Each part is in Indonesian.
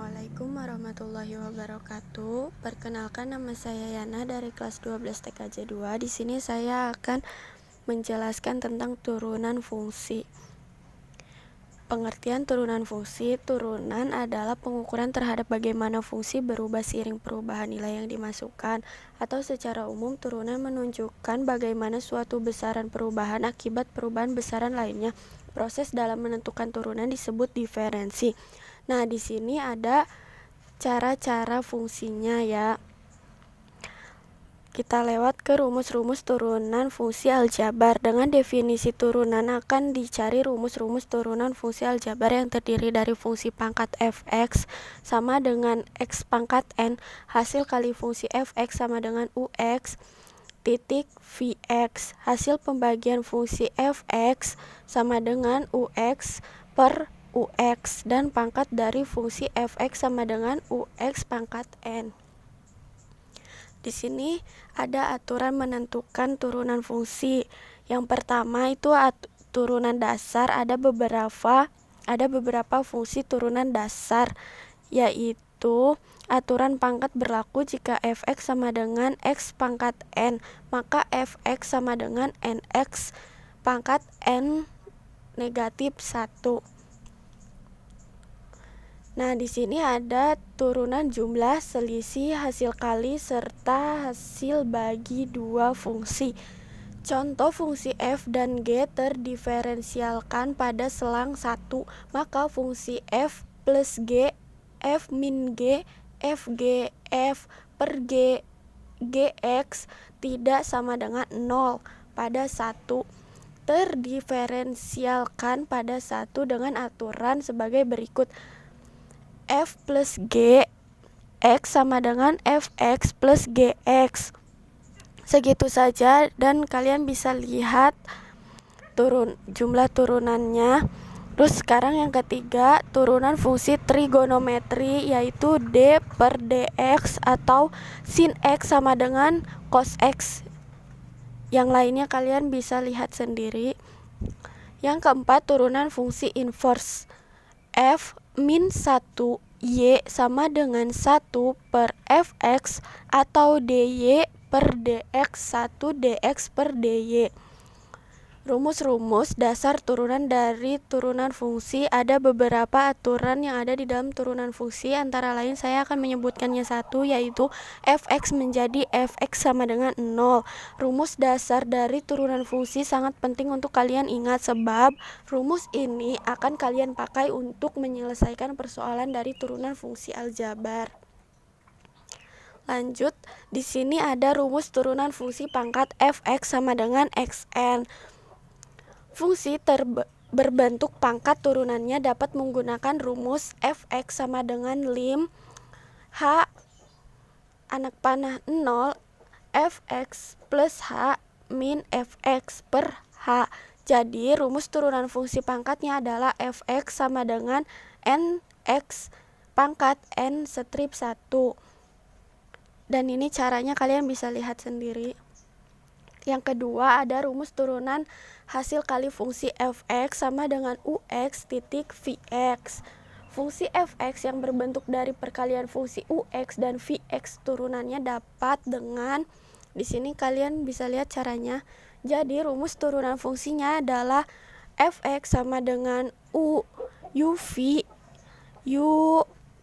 Assalamualaikum warahmatullahi wabarakatuh. Perkenalkan, nama saya Yana dari kelas 12 TKJ 2. Di sini saya akan menjelaskan tentang turunan fungsi. Pengertian turunan fungsi. Turunan adalah pengukuran terhadap bagaimana fungsi berubah seiring perubahan nilai yang dimasukkan, atau secara umum turunan menunjukkan bagaimana suatu besaran perubahan akibat perubahan besaran lainnya. Proses dalam menentukan turunan disebut diferensi. Nah, di sini ada cara-cara fungsinya ya. Kita lewat ke rumus-rumus turunan fungsi aljabar. Dengan definisi turunan akan dicari rumus-rumus turunan fungsi aljabar yang terdiri dari fungsi pangkat fx sama dengan x pangkat n, hasil kali fungsi fx sama dengan ux titik vx, hasil pembagian fungsi fx sama dengan ux per ux, dan pangkat dari fungsi fx sama dengan ux pangkat n. Di sini ada aturan menentukan turunan fungsi. Yang pertama itu turunan dasar. Ada beberapa fungsi turunan dasar, yaitu aturan pangkat berlaku jika fx sama dengan x pangkat n, maka fx sama dengan nx pangkat n negatif 1. Nah, di sini ada turunan jumlah, selisih, hasil kali, serta hasil bagi dua fungsi. Contoh fungsi f dan g terdiferensialkan pada selang 1, maka fungsi f plus g, f min g, fg, f per g, gx tidak sama dengan 0 pada 1. Terdiferensialkan pada 1 dengan aturan sebagai berikut. F plus G X sama dengan Fx plus Gx. Segitu saja, dan kalian bisa lihat jumlah turunannya. Terus sekarang yang ketiga, turunan fungsi trigonometri, yaitu D per dx atau sin x sama dengan cos x. Yang lainnya kalian bisa lihat sendiri. Yang keempat, turunan fungsi inverse. F min 1 y sama dengan 1 per fx atau dy per dx 1 dx per dy. Rumus-rumus dasar turunan dari turunan fungsi. Ada beberapa aturan yang ada di dalam turunan fungsi, antara lain saya akan menyebutkannya satu, yaitu fx menjadi fx sama dengan 0. Rumus dasar dari turunan fungsi sangat penting untuk kalian ingat, sebab rumus ini akan kalian pakai untuk menyelesaikan persoalan dari turunan fungsi aljabar. Lanjut, di sini ada rumus turunan fungsi pangkat fx sama dengan xn. Fungsi berbentuk pangkat turunannya dapat menggunakan rumus fx sama dengan lim h anak panah 0 fx plus h min fx per h. Jadi rumus turunan fungsi pangkatnya adalah fx sama dengan nx pangkat n strip 1. Dan ini caranya kalian bisa lihat sendiri. Yang kedua, ada rumus turunan hasil kali fungsi fx sama dengan ux titik vx. Fungsi fx yang berbentuk dari perkalian fungsi ux dan vx turunannya dapat dengan, di sini kalian bisa lihat caranya. Jadi rumus turunan fungsinya adalah fx sama dengan uv u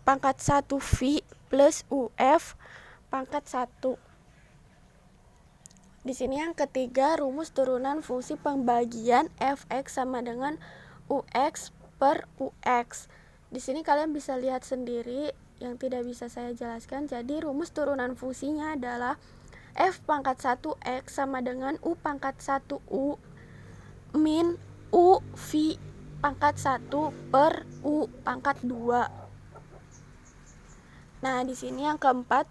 pangkat 1 v plus uf pangkat 1. Di sini yang ketiga, rumus turunan fungsi pembagian fx sama dengan ux per ux. Di sini kalian bisa lihat sendiri yang tidak bisa saya jelaskan. Jadi rumus turunan fungsinya adalah f pangkat 1x sama dengan u pangkat 1u min u v pangkat 1 per u pangkat 2. Nah, di sini yang keempat,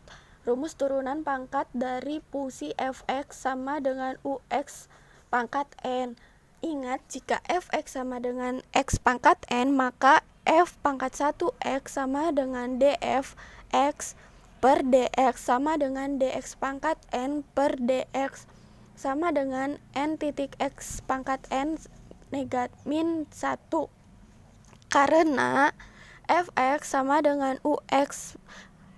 rumus turunan pangkat dari fungsi fx sama dengan ux pangkat n. Ingat, jika fx sama dengan x pangkat n, maka f pangkat 1x sama dengan df x per dx sama dengan dx pangkat n per dx sama dengan n titik x pangkat n negatif min 1. Karena fx sama dengan ux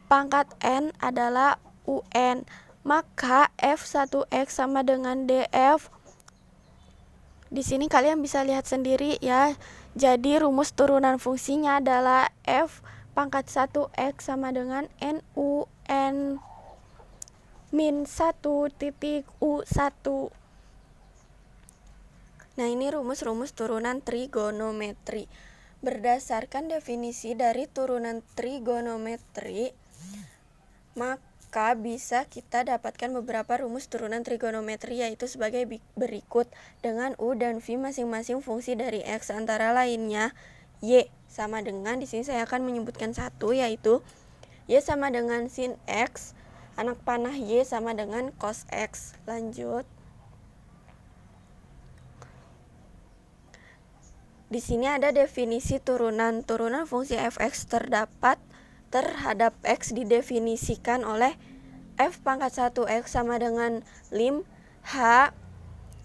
pangkat n adalah un, maka f1x sama dengan df. Di sini kalian bisa lihat sendiri ya. Jadi rumus turunan fungsinya adalah f pangkat 1x sama dengan nun min 1 titik u1. Nah, ini rumus-rumus turunan trigonometri. Berdasarkan definisi dari turunan trigonometri, maka bisa kita dapatkan beberapa rumus turunan trigonometri, yaitu sebagai berikut dengan u dan v masing-masing fungsi dari x, antara lainnya y sama dengan, di sini saya akan menyebutkan satu, yaitu y sama dengan sin x, anak panah y sama dengan cos x. Lanjut. Di sini ada definisi turunan fungsi fx terhadap x didefinisikan oleh f pangkat 1x sama dengan lim h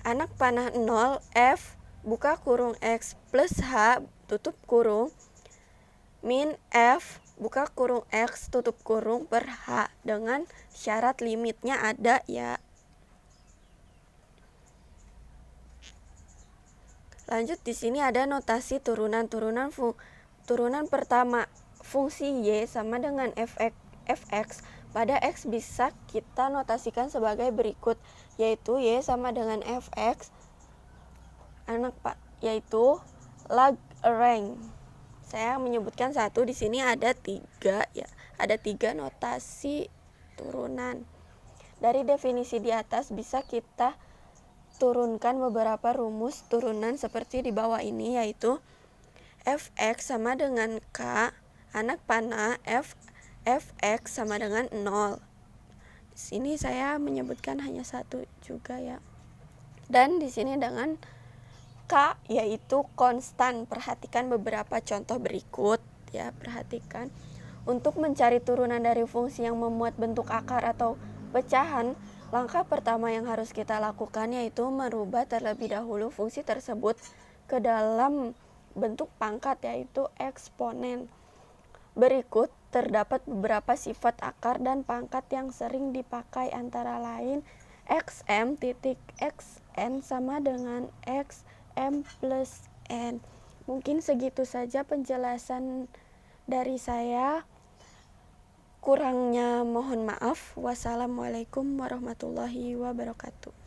anak panah 0 f buka kurung x plus h tutup kurung min f buka kurung x tutup kurung per h, dengan syarat limitnya ada ya. Lanjut, di sini ada notasi turunan pertama, fungsi y sama dengan fx pada x bisa kita notasikan sebagai berikut, yaitu y sama dengan fx yaitu Lagrange. Saya menyebutkan satu, di sini ada tiga ya. Ada tiga notasi turunan. Dari definisi di atas bisa kita turunkan beberapa rumus turunan seperti di bawah ini, yaitu fx sama dengan k anak panah fx sama dengan 0. Di sini saya menyebutkan hanya satu juga ya. Dan di sini dengan k yaitu konstan. Perhatikan beberapa contoh berikut ya, perhatikan. Untuk mencari turunan dari fungsi yang memuat bentuk akar atau pecahan, langkah pertama yang harus kita lakukan yaitu merubah terlebih dahulu fungsi tersebut ke dalam bentuk pangkat, yaitu eksponen. Berikut terdapat beberapa sifat akar dan pangkat yang sering dipakai, antara lain xm titik xn sama dengan xm plus n. Mungkin segitu saja penjelasan dari saya. Kurangnya mohon maaf. Wassalamualaikum warahmatullahi wabarakatuh.